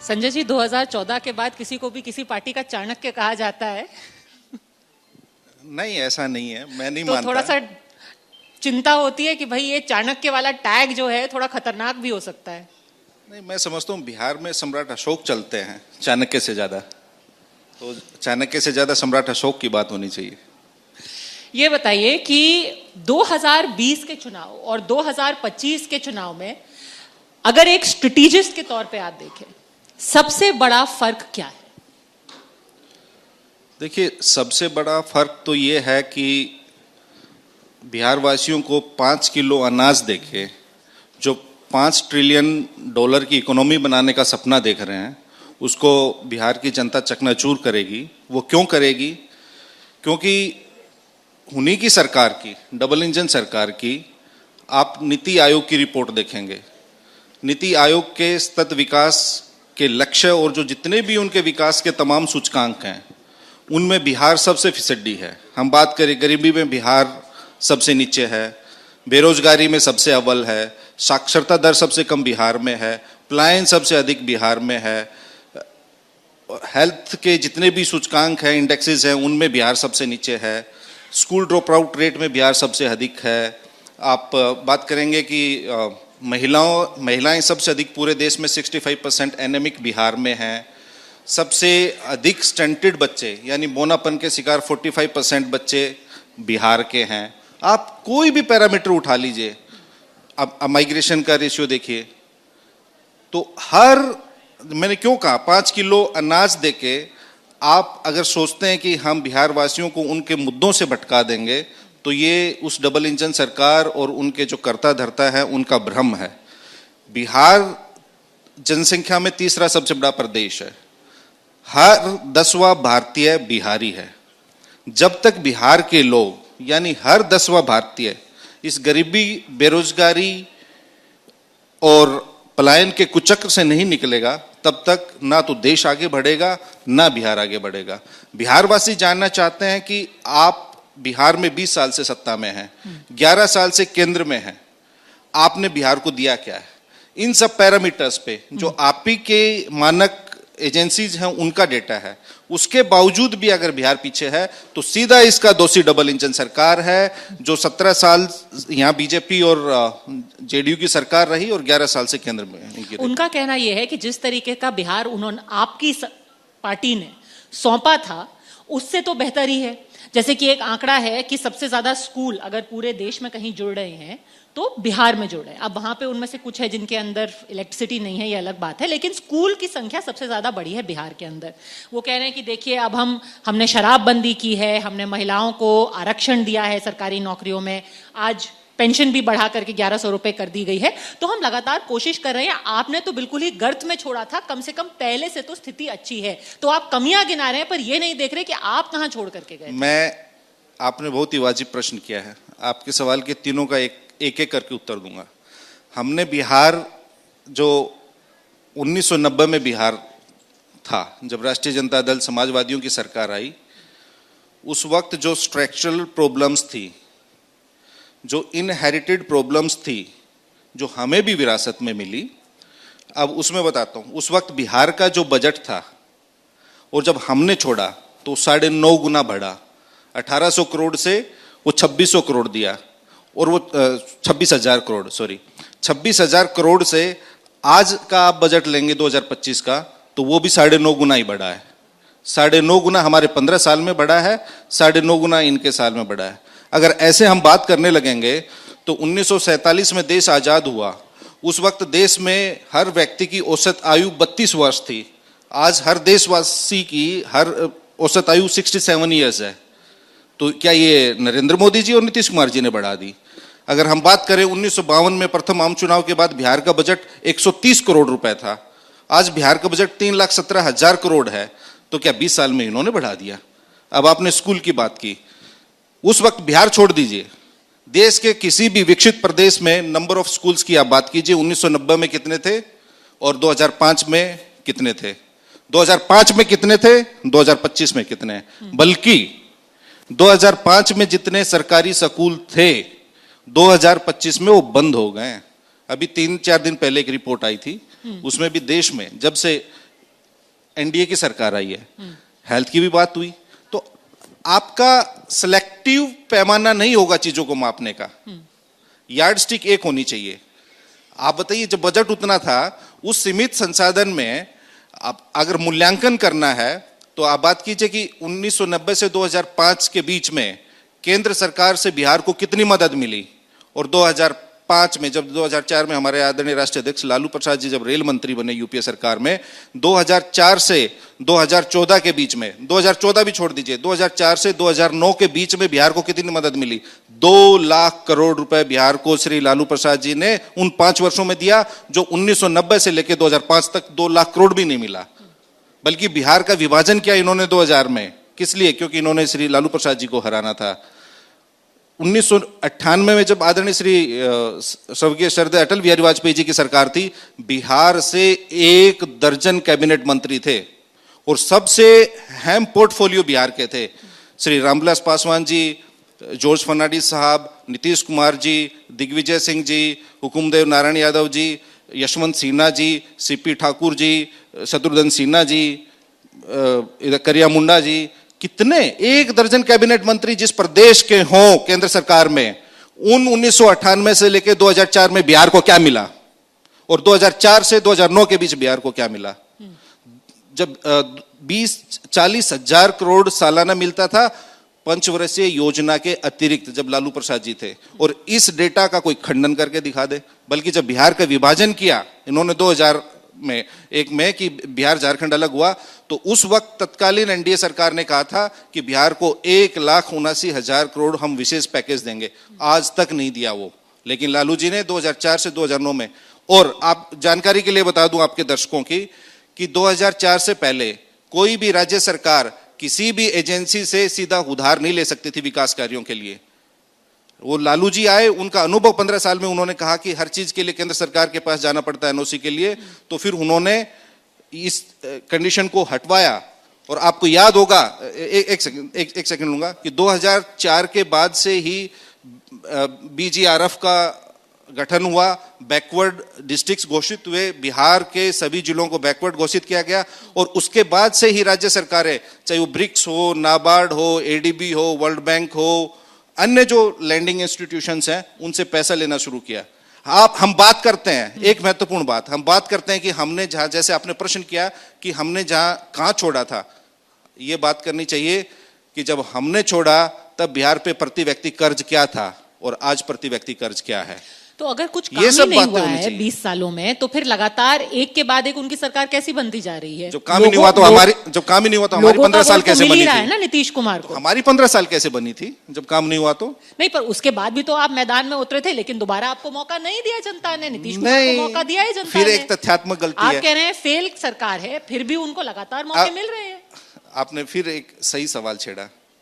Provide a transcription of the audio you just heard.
संजय जी, 2014 के बाद किसी को भी किसी पार्टी का चाणक्य कहा जाता है। नहीं, ऐसा नहीं है, मैं नहीं तो मानता। थोड़ा सा चिंता होती है कि भाई ये चाणक्य वाला टैग जो है थोड़ा खतरनाक भी हो सकता है। नहीं, मैं समझता हूँ बिहार में सम्राट अशोक चलते हैं चाणक्य से ज्यादा, तो चाणक्य से ज्यादा सम्राट अशोक की बात होनी चाहिए। ये बताइए कि 2020 के चुनाव और 2025 के चुनाव में अगर एक स्ट्रेटेजिस्ट के तौर पे आप देखें, सबसे बड़ा फर्क क्या है? देखिए, सबसे बड़ा फर्क तो ये है कि बिहार वासियों को 5 किलो अनाज देके जो $5 ट्रिलियन की इकोनॉमी बनाने का सपना देख रहे हैं, उसको बिहार की जनता चकनाचूर करेगी। वो क्यों करेगी? क्योंकि उन्हीं की सरकार की, डबल इंजन सरकार की, आप नीति आयोग की रिपोर्ट देखेंगे। नीति आयोग के सतत विकास के लक्ष्य और जो जितने भी उनके विकास के तमाम सूचकांक हैं, उनमें बिहार सबसे फिसड्डी है। हम बात करें, गरीबी में बिहार सबसे नीचे है, बेरोजगारी में सबसे अव्वल है, साक्षरता दर सबसे कम बिहार में है, पलायन सबसे अधिक बिहार में है, हेल्थ के जितने भी सूचकांक हैं, इंडेक्सेस हैं, उनमें बिहार सबसे नीचे है, स्कूल ड्रॉप आउट रेट में बिहार सबसे अधिक है। आप बात करेंगे कि महिलाएं सबसे अधिक पूरे देश में 65% एनेमिक बिहार में हैं। सबसे अधिक स्टंटेड बच्चे यानी मोनापन के शिकार 45% बच्चे बिहार के हैं। आप कोई भी पैरामीटर उठा लीजिए, अब माइग्रेशन का रेशियो देखिए, तो मैंने क्यों कहा 5 किलो अनाज देके आप अगर सोचते हैं कि हम बिहार वासियों को उनके मुद्दों से भटका देंगे, तो ये उस डबल इंजन सरकार और उनके जो कर्ता धर्ता है उनका भ्रम है। बिहार जनसंख्या में तीसरा सबसे बड़ा प्रदेश है। हर 10वां भारतीय बिहारी है। जब तक बिहार के लोग यानी हर 10वां भारतीय इस गरीबी, बेरोजगारी और पलायन के कुचक्र से नहीं निकलेगा, तब तक ना तो देश आगे बढ़ेगा, ना बिहार आगे बढ़ेगा। बिहारवासी जानना चाहते हैं कि आप बिहार में 20 साल से सत्ता में हैं, 11 साल से केंद्र में हैं, आपने बिहार को दिया क्या है? इन सब पैरामीटर्स पे जो आप ही के मानक एजेंसीज हैं उनका डेटा है, उसके बावजूद भी अगर बिहार पीछे है, तो सीधा इसका दोषी डबल इंजन सरकार है, जो 17 साल यहाँ बीजेपी और जेडीयू की सरकार रही और 11 साल से केंद्र में। उनका कहना यह है कि जिस तरीके का बिहार उन्होंने आपकी पार्टी ने सौंपा था, उससे तो बेहतर ही है। जैसे कि एक आंकड़ा है कि सबसे ज्यादा स्कूल अगर पूरे देश में कहीं जुड़ रहे हैं तो बिहार में जुड़ रहे हैं। अब वहां पे उनमें से कुछ है जिनके अंदर इलेक्ट्रिसिटी नहीं है, ये अलग बात है, लेकिन स्कूल की संख्या सबसे ज्यादा बड़ी है बिहार के अंदर। वो कह रहे हैं कि देखिए, अब हमने शराबबंदी की है, हमने महिलाओं को आरक्षण दिया है सरकारी नौकरियों में, आज पेंशन भी बढ़ा करके 1100 रुपए कर दी गई है। तो हम लगातार कोशिश कर रहे हैं। आपने तो बिल्कुल ही गर्त में छोड़ा था, कम से कम पहले से तो स्थिति अच्छी है। तो आप कमियां गिना रहे हैं, पर ये नहीं देख रहे कि आप कहां छोड़ करके गए। आपने बहुत ही वाजिब प्रश्न किया है। आपके सवाल के तीनों का एक एक करके उत्तर दूंगा। हमने बिहार, जो 1990 में बिहार था, जब राष्ट्रीय जनता दल समाजवादियों की सरकार आई, उस वक्त जो स्ट्रक्चरल प्रॉब्लम्स थी, जो इनहेरिटेड प्रॉब्लम्स थी, जो हमें भी विरासत में मिली, अब उसमें बताता हूं। उस वक्त बिहार का जो बजट था, और जब हमने छोड़ा तो 9.5 गुना बढ़ा। 1800 करोड़ से वो 2600 करोड़ दिया, और वो 26,000 करोड़, सॉरी 26,000 करोड़ से आज का आप बजट लेंगे 2025 का, तो वो भी 9.5 गुना ही बढ़ा है। 9.5 गुना हमारे 15 साल में बढ़ा है, 9.5 गुना इनके साल में बढ़ा है। अगर ऐसे हम बात करने लगेंगे तो 1947 में देश आजाद हुआ, उस वक्त देश में हर व्यक्ति की औसत आयु 32 वर्ष थी। आज हर देशवासी की हर औसत आयु 67 ईयर्स है। तो क्या ये नरेंद्र मोदी जी और नीतीश कुमार जी ने बढ़ा दी? अगर हम बात करें, 1952 में प्रथम आम चुनाव के बाद बिहार का बजट 130 करोड़ रुपए था, आज बिहार का बजट 3,17,000 करोड़ है। तो क्या 20 साल में इन्होंने बढ़ा दिया? अब आपने स्कूल की बात की, उस वक्त बिहार छोड़ दीजिए, देश के किसी भी विकसित प्रदेश में नंबर ऑफ स्कूल्स की आप बात कीजिए, 1990 में कितने थे और 2005 में कितने थे? 2005 में कितने थे, 2025 में कितने हैं? बल्कि 2005 में जितने सरकारी स्कूल थे, 2025 में वो बंद हो गए। अभी 3-4 दिन पहले एक रिपोर्ट आई थी, उसमें भी देश में जब से एनडीए की सरकार आई है, हेल्थ की भी बात हुई, तो आपका सिलेक्टिव पैमाना नहीं होगा चीजों को मापने का, यार्ड स्टिक एक होनी चाहिए। आप बताइए, जब बजट उतना था, उस सीमित संसाधन में आप अगर मूल्यांकन करना है तो आप बात कीजिए कि 1990 से 2005 के बीच में केंद्र सरकार से बिहार को कितनी मदद मिली, और 2005 में, जब 2004 में हमारे आदरणीय राष्ट्रीय अध्यक्ष लालू प्रसाद जी जब रेल मंत्री बने यूपीए सरकार में, 2004 से 2014 के बीच में, 2014 भी छोड़ दीजिए, 2004 से 2009 के बीच में बिहार को कितनी मदद मिली? 2 लाख करोड़ रुपए बिहार को श्री लालू प्रसाद जी ने उन 5 वर्षों में दिया, जो 1990 से लेकर 2005 तक 2 लाख करोड़ भी नहीं मिला। बल्कि बिहार का विभाजन किया इन्होंने 2000 में, किस लिए? क्योंकि इन्होंने श्री लालू प्रसाद जी को हराना था। 1998 में जब आदरणीय श्री स्वर्गीय श्रद्धेय अटल बिहारी वाजपेयी जी की सरकार थी, बिहार से 1 दर्जन कैबिनेट मंत्री थे और सबसे अहम पोर्टफोलियो बिहार के थे। श्री रामविलास पासवान जी, जॉर्ज फर्नांडिस साहब, नीतीश कुमार जी, दिग्विजय सिंह जी, हुकुमदेव नारायण यादव जी, यशवंत सिन्हा जी, सीपी ठाकुर जी, शत्रुघ्न सिन्हा जी, इधर करिया मुंडा जी, कितने 1 दर्जन कैबिनेट मंत्री जिस प्रदेश के हों केंद्र सरकार में, उन 1998 से लेकर 2004 में बिहार को क्या मिला, और 2004 से 2009 के बीच बिहार को क्या मिला? जब 20-40 हजार करोड़ सालाना मिलता था पंचवर्षीय योजना के अतिरिक्त, जब लालू प्रसाद जी थे, और इस डेटा का कोई खंडन करके दिखा दे। बल्कि जब बिहार का विभाजन किया इन्होंने 2000 में, एक में कि बिहार झारखंड अलग हुआ, तो उस वक्त तत्कालीन एनडीए सरकार ने कहा था कि बिहार को 1,79,000 करोड़ हम विशेष पैकेज देंगे। आज तक नहीं दिया वो, लेकिन लालू जी ने 2004 से 2009 में। और आप जानकारी के लिए बता दूं आपके दर्शकों की कि 2004 से पहले कोई भी राज्य सरकार किसी भी एजेंसी से सीधा उधार नहीं ले सकती थी विकास कार्यों के लिए। वो लालू जी आए, उनका अनुभव 15 साल में, उन्होंने कहा कि हर चीज के लिए केंद्र सरकार के पास जाना पड़ता है एनओसी के लिए, तो फिर उन्होंने इस कंडीशन को हटवाया। और आपको याद होगा, एक सेकंड लूंगा, कि 2004 के बाद से ही बीजीआरएफ का गठन हुआ, बैकवर्ड डिस्ट्रिक्ट्स घोषित हुए, बिहार के सभी जिलों को बैकवर्ड घोषित किया गया, और उसके बाद से ही राज्य सरकारें, चाहे वो ब्रिक्स हो, नाबार्ड हो, एडीबी हो, वर्ल्ड बैंक हो, अन्य जो लैंडिंग इंस्टीट्यूशंस हैं, उनसे पैसा लेना शुरू किया। हम बात करते हैं, एक महत्वपूर्ण बात, हम बात करते हैं कि हमने जहां, जैसे आपने प्रश्न किया कि हमने जहां कहां छोड़ा था, ये बात करनी चाहिए कि जब हमने छोड़ा तब बिहार पे प्रति व्यक्ति कर्ज क्या था और आज प्रति व्यक्ति कर्ज क्या है। तो अगर कुछ काम ही नहीं हुआ है 20 सालों में, तो फिर लगातार एक के बाद एक उनकी सरकार कैसी बनती जा रही है? जब काम ही नहीं हुआ तो हमारी 15 साल कैसे बनी थी? ना नीतीश कुमार को हमारी 15 साल कैसे बनी थी जब काम नहीं हुआ? तो नहीं, पर उसके बाद भी तो आप मैदान में उतरे थे, लेकिन दोबारा आपको मौका नहीं दिया जनता ने। नीतीश कुमार को मौका दिया है जनता ने। फिर एक तथ्यात्मक गलती है, आप कह रहे हैं फेल सरकार है, फिर भी उनको लगातार मौके मिल रहे हैं। आपने फिर एक सही सवाल छेड़ा।